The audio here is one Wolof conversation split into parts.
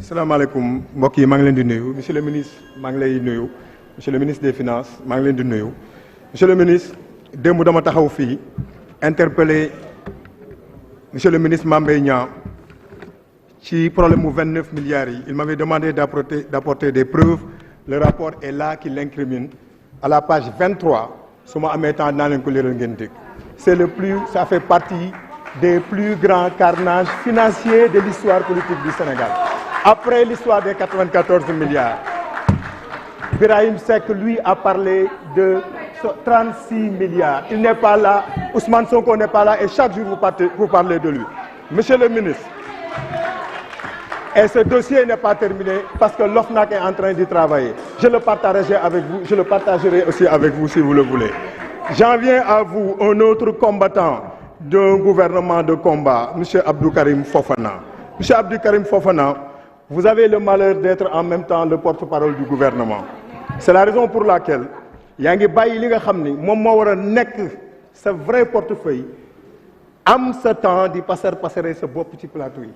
salaamaaleykum mbokk yi maa ngi leen di nuyu monsieur le ministre maa ngi lay nuyu monsieur le ministre des finances maa ngi leen di nuyu monsieur le ministre démb dama taxaw fii interpellé monsieur le ministre Mame Mbaye Niang ci problème mu 29 milliards yi il m'avait demandé d'apporter des preuves le rapport est là qui l'incrimine à la page 23 su ma amee temps dinaa leen ko leeral ngeen dégg ça fait partie des plus grands carnages financiers de l'histoire politique du Sénégal. Après l'histoire des 94 milliards, Birahim Seck, lui, a parlé de 36 milliards. Il n'est pas là, Ousmane Sonko n'est pas là, et chaque jour vous parlez de lui. Monsieur le ministre, et ce dossier n'est pas terminé parce que l'OFNAC est en train d'y travailler. Je le partagerai avec vous, je le partagerai aussi avec vous si vous le voulez. J'en viens à vous, un autre combattant d'un gouvernement de combat, M. Abdou Karim Fofana. M. Abdou Karim Fofana, vous avez le malheur d'être en même temps le porte-parole du gouvernement. C'est la raison pour laquelle yaa ngi bàyyi li nga xam ni moom moo war a nekk sa vrai portefeuille am sa temps di passer sa bopp ci plateau yi.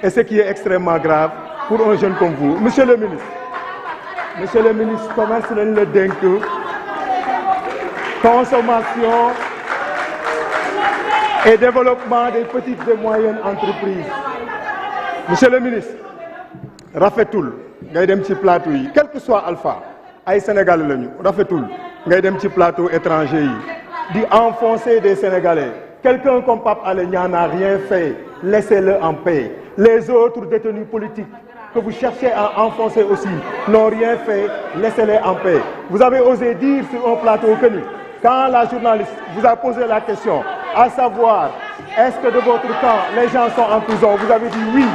Et ce qui est extrêmement grave pour un jeune comme vous. Monsieur le ministre, commerce lañ la dénk consommation et développement des petites et moyennes entreprises. Monsieur le ministre, rafetul ngay dem ci plateau yi quel que soit alpha ay Sénégalais lañu rafetul ngay dem ci plateau étranger yi di enfoncer des Sénégalais. Quelqu'un comme Pape Alé Niang n'a rien fait, laissez-le en paix. Les autres détenus politiques que vous cherchez à enfoncer aussi n'ont rien fait, laissez-les en paix. Vous avez osé dire sur un plateau que quand la journaliste vous a posé la question, à savoir, est-ce que de votre camp, les gens sont en prison? Vous avez dit oui,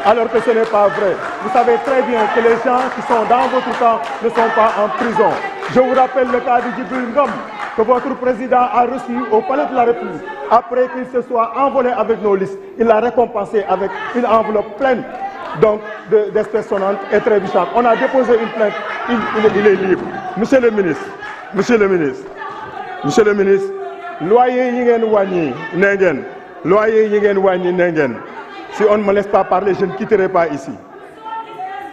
alors que ce n'est pas vrai. Vous savez très bien que les gens qui sont dans votre camp ne sont pas en prison. Je vous rappelle le cas de Djibril Ngom, que votre président a reçu au palais de la République. Après qu'il se soit envolé avec nos listes, il l'a récompensé avec une enveloppe pleine donc d'espèces sonnantes et trébuchantes. On a déposé une plainte, il est libre. Monsieur le ministre, loyer yi ngeen wàññi nee ngeen loyer yi ngeen wàññi nee ngeen si on ne me laisse pas parler je ne quitterai pas ici.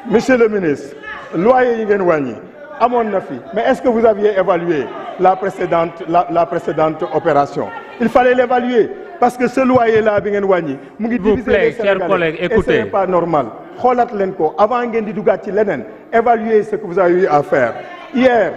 Monsieur le ministre, loyer yi ngeen wàññi amoon na fi mais est-ce que vous aviez évalué la précédente opération? Il fallait l'évaluer parce que ce loyer là bi ngeen wàññi mu ngi diviser les Sénégalais et ce n'est pas normal. xoolaat leen ko avant ngeen di dugaat ci leneen évaluer ce que vous avez eu à faire. Hier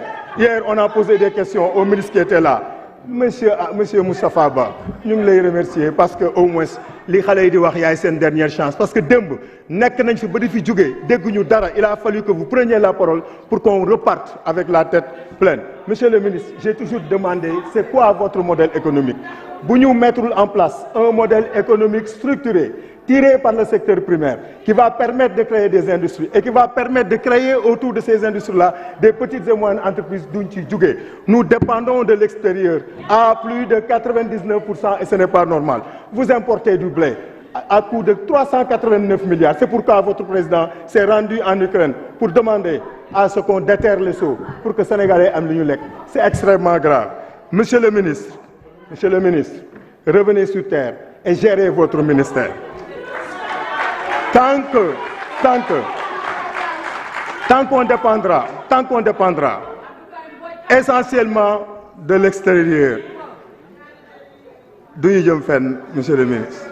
on a posé des questions au ministre qui était là. Monsieur Moustapha Ba ñu ngi lay remercier parce que au moins li xale yi di wax yaay seen dernière chance parce que démb nekk nañ fi ba di fi jógee dégguñu dara il a fallu que vous preniez la parole pour qu'on reparte avec la tête pleine. Monsieur le ministre, j'ai toujours demandé c'est quoi votre modèle économique bu ñu mettre en place un modèle économique structuré tiré par le secteur primaire qui va permettre de créer des industries et qui va permettre de créer autour de ces industries-là des petites et moyennes entreprises duñ ci jógee. Nous dépendons de l'extérieur à plus de 99% et ce n'est pas normal. Vous importez du blé à coût de 389 milliards. C'est pourquoi votre président s'est rendu en Ukraine pour demander à ce qu'on déterre les seaux pour que Sénégalais am lu ñu lekk. C'est extrêmement grave. Monsieur le ministre, revenez sur terre et gérez votre ministère. Tant qu'on dépendra essentiellement de l'extérieur du ñu jëm fenn, monsieur le ministre.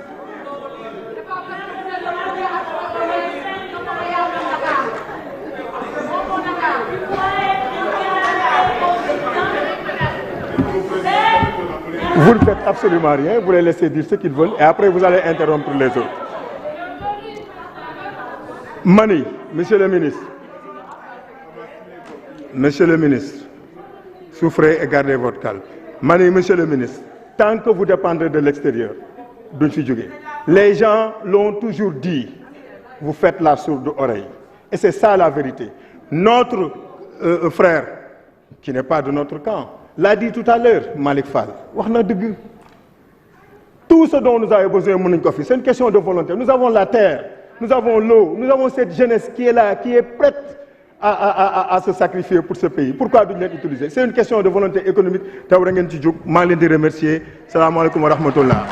Vous ne faites absolument rien, vous les laissez dire ce qu'ils veulent et après vous allez interrompre les autres. Mani, monsieur le ministre, souffrez et gardez votre calme. Mani, monsieur le ministre, tant que vous dépendrez de l'extérieur, duñ fi jóge. Les gens l'ont toujours dit, vous faites la sourde oreille. Et c'est ça la vérité. Notre frère, qui n'est pas de notre camp, l'a dit tout à l'heure, Malick Fall. Wax na dëgg. Tout ce dont nous avons besoin mënuñ ko fi. C'est une question de volonté. Nous avons la terre. Nous avons l'eau, nous avons cette jeunesse qui est là, qui est prête à se sacrifier pour ce pays. Pourquoi duñ leen utiliser? C'est une question de volonté économique. Taw da ngeen ci jóg maa ngi leen di remercier. Salaamaaleykum wa rahmatullah.